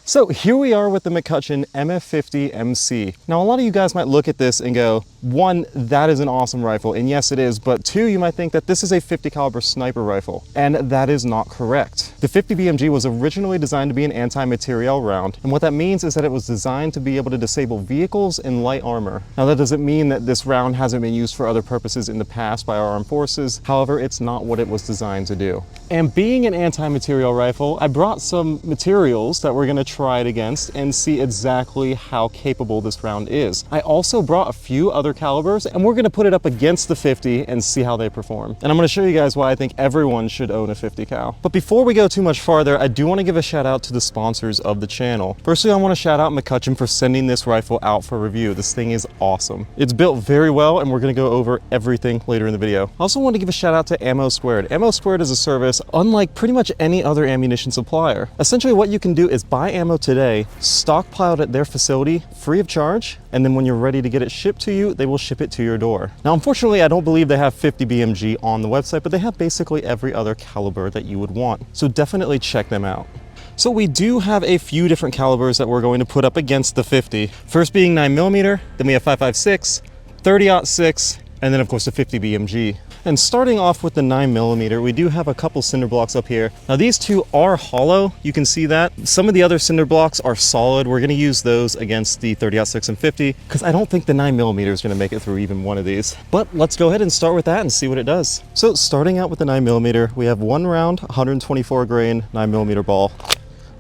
So here we are with the McCutchen MF50 MC. Now a lot of you guys might look at this and go, one, that is an awesome rifle, and yes it is, but two, you might think that this is a 50 caliber sniper rifle, and that is not correct. The 50 BMG was originally designed to be an anti-materiel round, and what that means is that it was designed to be able to disable vehicles and light armor. Now that doesn't mean that this round hasn't been used for other purposes in the past by our armed forces, however, it's not what it was designed to do. And being an anti-materiel rifle, I brought some materials that we're going to try it against and see exactly how capable this round is. I also brought a few other calibers and we're going to put it up against the 50 and see how they perform. And I'm going to show you guys why I think everyone should own a 50 cal. But before we go too much farther, I do want to give a shout out to the sponsors of the channel. Firstly, I want to shout out McCutchen for sending this rifle out for review. This thing is awesome. It's built very well and we're going to go over everything later in the video. I also want to give a shout out to Ammo Squared. Ammo Squared is a service unlike pretty much any other ammunition supplier. Essentially what you can do is buy ammo today, stockpile it at their facility free of charge, and then when you're ready to get it shipped to you, they will ship it to your door. Now unfortunately I don't believe they have 50 BMG on the website, but they have basically every other caliber that you would want. So definitely check them out. So we do have a few different calibers that we're going to put up against the 50. First being 9mm, then we have 5.56, 30-06, and then of course the 50 BMG. And starting off with the 9mm, we do have a couple cinder blocks up here. Now these two are hollow, you can see that. Some of the other cinder blocks are solid. We're gonna use those against the 30-06 and 50, because I don't think the 9mm is gonna make it through even one of these. But let's go ahead and start with that and see what it does. So starting out with the 9mm, we have one round, 124 grain 9mm ball.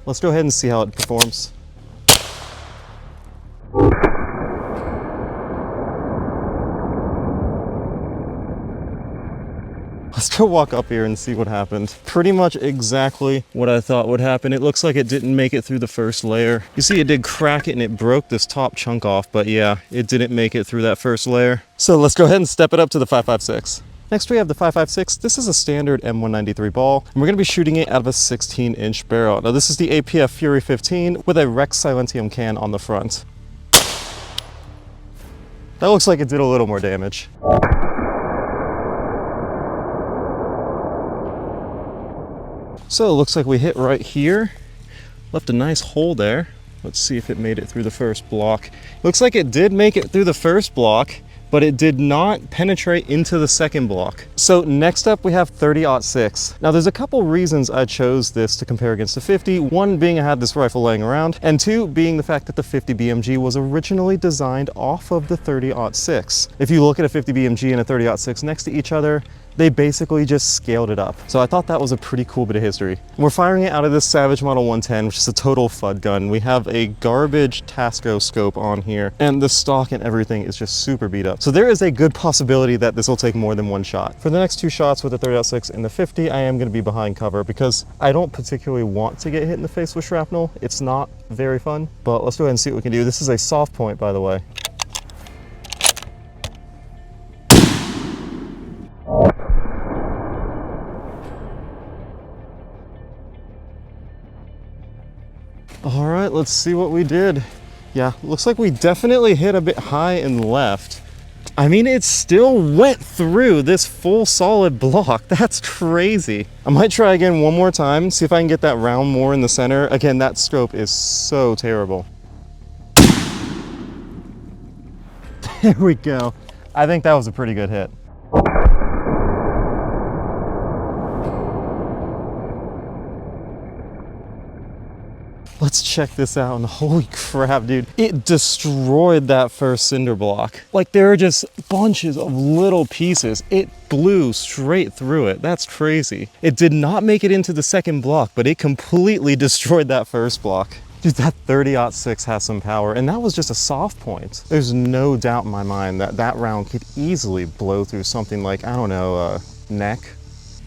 Let's go ahead and see how it performs. Let's go walk up here and see what happened. Pretty much exactly what I thought would happen. It looks like it didn't make it through the first layer. You see it did crack it and it broke this top chunk off, but yeah, it didn't make it through that first layer. So let's go ahead and step it up to the 5.56. Next we have the 5.56. This is a standard M193 ball, and we're going to be shooting it out of a 16-inch barrel. Now this is the APF Fury 15 with a Rex Silentium can on the front. That looks like it did a little more damage. So it looks like we hit right here, left a nice hole there. Let's see if it made it through the first block. Looks like it did make it through the first block, but it did not penetrate into the second block. So next up we have 30-06. Now there's a couple reasons I chose this to compare against the 50. One being I had this rifle laying around, and two being the fact that the 50 BMG was originally designed off of the 30-06. If you look at a 50 BMG and a 30-06 next to each other, they basically just scaled it up. So I thought that was a pretty cool bit of history. We're firing it out of this Savage Model 110, which is a total FUD gun. We have a garbage Tasco scope on here, and the stock and everything is just super beat up. So there is a good possibility that this will take more than one shot. For the next two shots with the 30-06 and the 50, I am gonna be behind cover because I don't particularly want to get hit in the face with shrapnel. It's not very fun, but let's go ahead and see what we can do. This is a soft point, by the way. All right, let's see what we did. Yeah, looks like we definitely hit a bit high and left. I mean, it still went through this full solid block. That's crazy. I might try again one more time, see if I can get that round more in the center. Again, that scope is so terrible. There we go. I think that was a pretty good hit. Let's check this out, and holy crap, dude. It destroyed that first cinder block. Like, there are just bunches of little pieces. It blew straight through it. That's crazy. It did not make it into the second block, but it completely destroyed that first block. Dude, that 30-06 has some power, and that was just a soft point. There's no doubt in my mind that that round could easily blow through something like, I don't know, neck.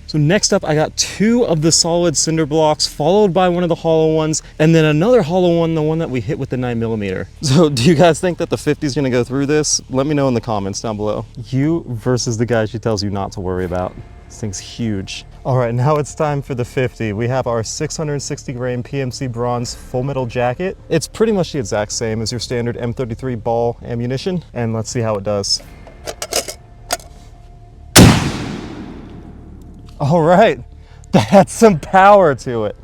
So next up, I got two of the solid cinder blocks, followed by one of the hollow ones, and then another hollow one, the one that we hit with the 9mm. So do you guys think that the 50 is gonna go through this? Let me know in the comments down below. You versus the guy she tells you not to worry about. This thing's huge. All right, now it's time for the 50. We have our 660 grain PMC bronze full metal jacket. It's pretty much the exact same as your standard M33 ball ammunition, and let's see how it does. All right, that had some power to it.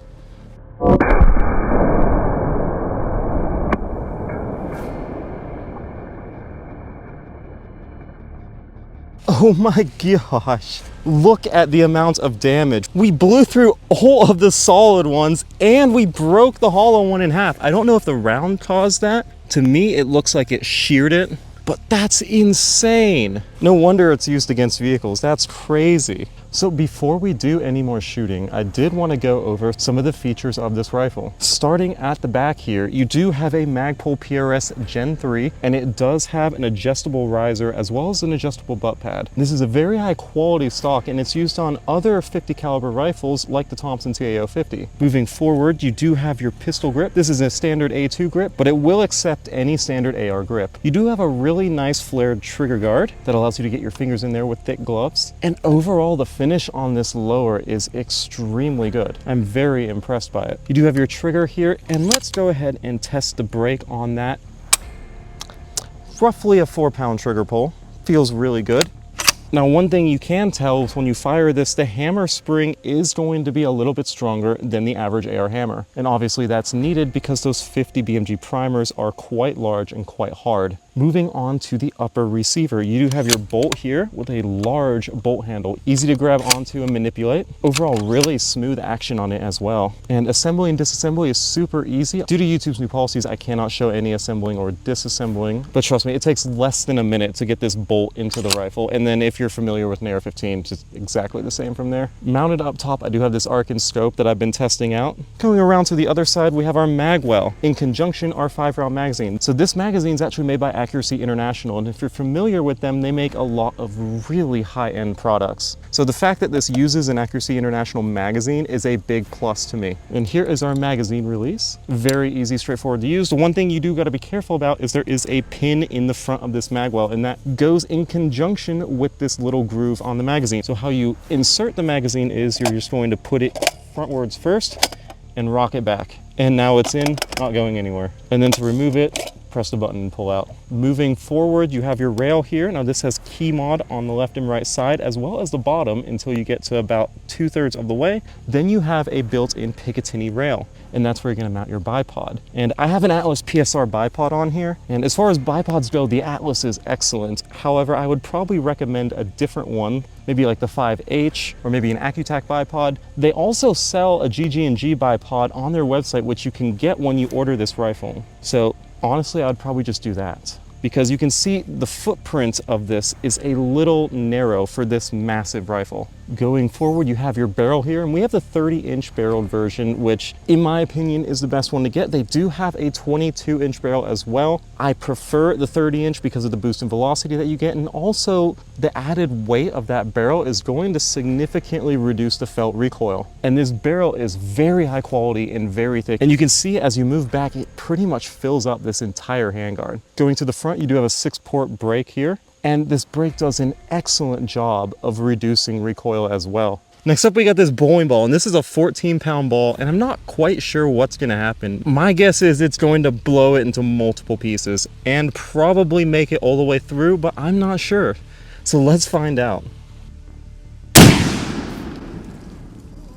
Oh my gosh. Look at the amount of damage. We blew through all of the solid ones and we broke the hollow one in half. I don't know if the round caused that. To me, it looks like it sheared it, but that's insane. No wonder it's used against vehicles. That's crazy. So before we do any more shooting, I did want to go over some of the features of this rifle. Starting at the back here, you do have a Magpul PRS Gen 3, and it does have an adjustable riser as well as an adjustable butt pad. This is a very high quality stock, and it's used on other 50 caliber rifles like the Thompson TAO 50. Moving forward, you do have your pistol grip. This is a standard A2 grip, but it will accept any standard AR grip. You do have a really nice flared trigger guard that allows you to get your fingers in there with thick gloves. And overall, the finish on this lower is extremely good. I'm very impressed by it. You do have your trigger here, and let's go ahead and test the brake on that. Roughly a 4-pound trigger pull. Feels really good. Now, one thing you can tell is when you fire this, the hammer spring is going to be a little bit stronger than the average AR hammer. And obviously that's needed because those 50 BMG primers are quite large and quite hard. Moving on to the upper receiver, you do have your bolt here with a large bolt handle, easy to grab onto and manipulate. Overall, really smooth action on it as well. And assembly and disassembly is super easy. Due to YouTube's new policies, I cannot show any assembling or disassembling, but trust me, it takes less than a minute to get this bolt into the rifle. And then if you're familiar with an AR-15, it's just exactly the same from there. Mounted up top, I do have this Arkin scope that I've been testing out. Going around to the other side, we have our magwell. In conjunction, our 5-round magazine. So this magazine is actually made by Accuracy International, and if you're familiar with them, they make a lot of really high-end products. So the fact that this uses an Accuracy International magazine is a big plus to me. And here is our magazine release. Very easy, straightforward to use. The one thing you do got to be careful about is there is a pin in the front of this magwell, and that goes in conjunction with this little groove on the magazine. So how you insert the magazine is you're just going to put it frontwards first and rock it back. And now it's in, not going anywhere. And then to remove it, press the button and pull out. Moving forward, you have your rail here. Now this has key mod on the left and right side, as well as the bottom until you get to about 2/3 of the way. Then you have a built-in Picatinny rail, and that's where you're gonna mount your bipod. And I have an Atlas PSR bipod on here, and as far as bipods go, the Atlas is excellent. However, I would probably recommend a different one, maybe like the 5H or maybe an Accutac bipod. They also sell a GG&G bipod on their website, which you can get when you order this rifle. So honestly, I'd probably just do that, because you can see the footprint of this is a little narrow for this massive rifle. Going forward, you have your barrel here, and we have the 30-inch barreled version, which in my opinion is the best one to get. They do have a 22-inch barrel as well. I prefer the 30-inch because of the boost in velocity that you get, and also the added weight of that barrel is going to significantly reduce the felt recoil. And this barrel is very high quality and very thick, and you can see as you move back, it pretty much fills up this entire handguard. Going to the front, you do have a 6-port brake here, and this brake does an excellent job of reducing recoil as well. Next up, we got this bowling ball, and this is a 14-pound ball, and I'm not quite sure what's gonna happen. My guess is it's going to blow it into multiple pieces and probably make it all the way through, but I'm not sure. So let's find out.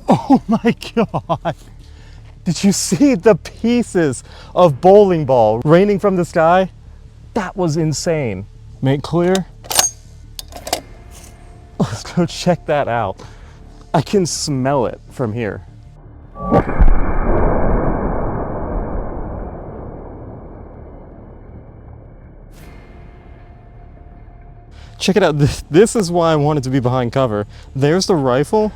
Oh my God. Did you see the pieces of bowling ball raining from the sky? That was insane. Make clear. Let's go check that out. I can smell it from here. Check it out. This is why I wanted to be behind cover. There's the rifle,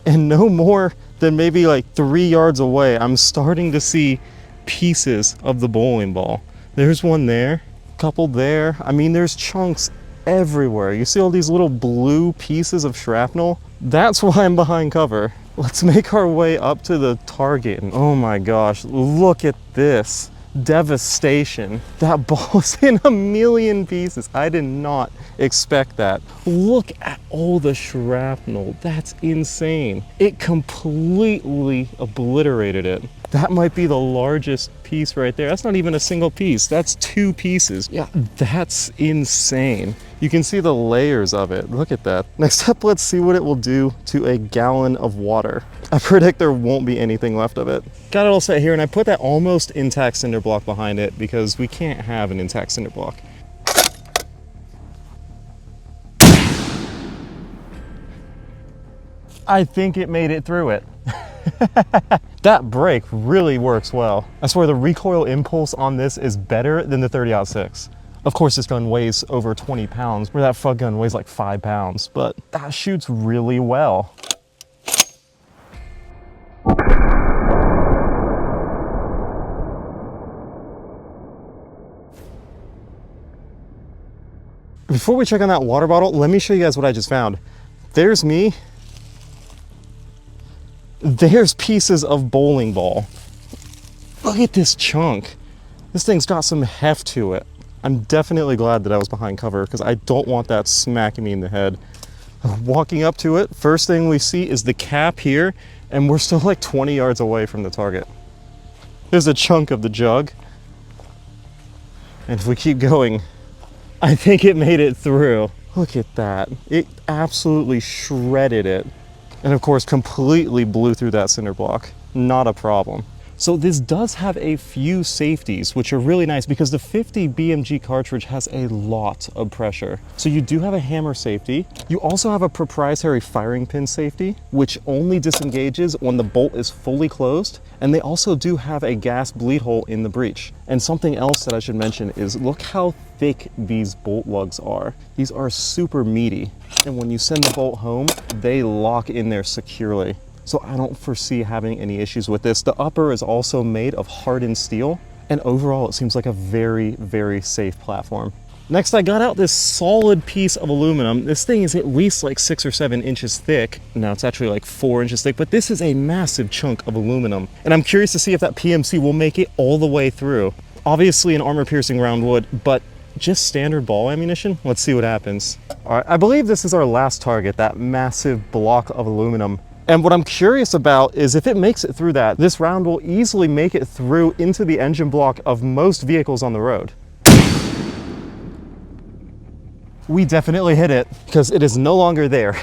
and no more than maybe like 3 yards away, I'm starting to see pieces of the bowling ball. There's one there, a couple there. I mean, there's chunks everywhere. You see all these little blue pieces of shrapnel? That's why I'm behind cover. Let's make our way up to the target. And oh my gosh, look at this. Devastation. That ball is in a million pieces. I did not expect that. Look at all the shrapnel. That's insane. It completely obliterated it. That might be the largest piece right there. That's not even a single piece. That's 2 pieces. Yeah, that's insane. You can see the layers of it. Look at that. Next up, let's see what it will do to a gallon of water. I predict there won't be anything left of it. Got it all set here, and I put that almost intact cinder block behind it because we can't have an intact cinder block. I think it made it through it. That brake really works well. I swear the recoil impulse on this is better than the 30-06. Of course, this gun weighs over 20 pounds, where that FUG gun weighs like 5 pounds, but that shoots really well. Before we check on that water bottle, let me show you guys what I just found. There's me. There's pieces of bowling ball. Look at this chunk. This thing's got some heft to it. I'm definitely glad that I was behind cover because I don't want that smacking me in the head. Walking up to it, first thing we see is the cap here, and we're still like 20 yards away from the target. There's a chunk of the jug. And if we keep going, I think it made it through. Look at that. It absolutely shredded it. And of course, completely blew through that cinder block. Not a problem. So this does have a few safeties, which are really nice because the 50 BMG cartridge has a lot of pressure. So you do have a hammer safety. You also have a proprietary firing pin safety, which only disengages when the bolt is fully closed. And they also do have a gas bleed hole in the breech. And something else that I should mention is look how thick these bolt lugs are. These are super meaty. And when you send the bolt home, they lock in there securely. So I don't foresee having any issues with this. The upper is also made of hardened steel, and overall it seems like a very, very safe platform. Next, I got out this solid piece of aluminum. This thing is at least like 6 or 7 inches thick. No, it's actually like 4 inches thick, but this is a massive chunk of aluminum. And I'm curious to see if that PMC will make it all the way through. Obviously an armor-piercing round would, but just standard ball ammunition? Let's see what happens. All right, I believe this is our last target, that massive block of aluminum. And what I'm curious about is if it makes it through that, this round will easily make it through into the engine block of most vehicles on the road. We definitely hit it because it is no longer there.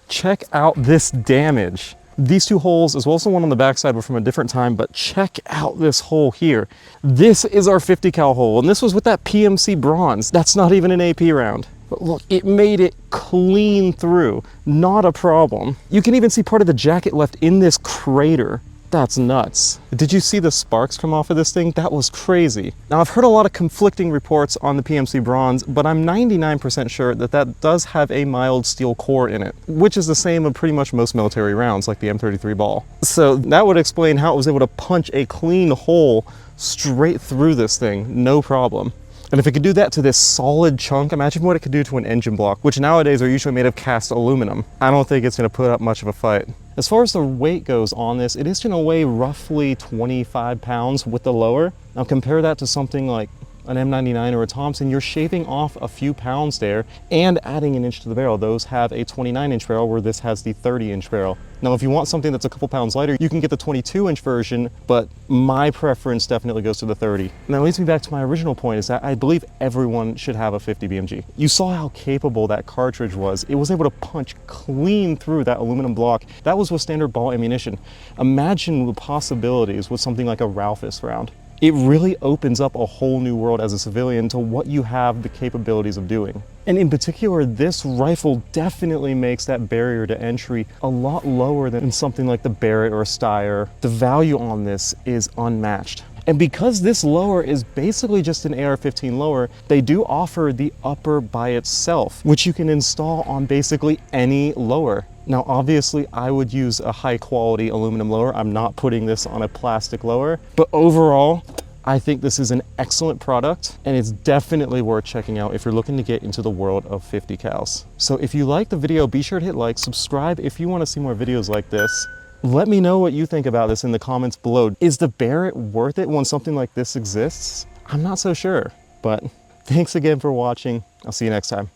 Check out this damage. These two holes, as well as the one on the backside, were from a different time, but check out this hole here. This is our 50 cal hole, and this was with that PMC bronze. That's not even an AP round. But look, it made it clean through. Not a problem. You can even see part of the jacket left in this crater. That's nuts. Did you see the sparks come off of this thing? That was crazy. Now, I've heard a lot of conflicting reports on the PMC bronze, but I'm 99% sure that that does have a mild steel core in it, which is the same of pretty much most military rounds, like the M33 ball. So that would explain how it was able to punch a clean hole straight through this thing, no problem. And if it could do that to this solid chunk, imagine what it could do to an engine block, which nowadays are usually made of cast aluminum. I don't think it's going to put up much of a fight. As far as the weight goes on this, it is going to weigh roughly 25 pounds with the lower. Now compare that to something like an M99 or a Thompson, you're shaving off a few pounds there and adding an inch to the barrel. Those have a 29-inch barrel where this has the 30-inch barrel. Now, if you want something that's a couple pounds lighter, you can get the 22-inch version, but my preference definitely goes to the 30. And that leads me back to my original point, is that I believe everyone should have a 50 BMG. You saw how capable that cartridge was. It was able to punch clean through that aluminum block. That was with standard ball ammunition. Imagine the possibilities with something like a Ralphus round. It really opens up a whole new world as a civilian to what you have the capabilities of doing. And in particular, this rifle definitely makes that barrier to entry a lot lower than something like the Barrett or a Steyr. The value on this is unmatched. And because this lower is basically just an AR-15 lower, they do offer the upper by itself, which you can install on basically any lower. Now, obviously, I would use a high quality aluminum lower. I'm not putting this on a plastic lower, but overall, I think this is an excellent product and it's definitely worth checking out if you're looking to get into the world of 50 cals. So if you like the video, be sure to hit like, subscribe if you want to see more videos like this. Let me know what you think about this in the comments below. Is the Barrett worth it when something like this exists? I'm not so sure, but thanks again for watching. I'll see you next time.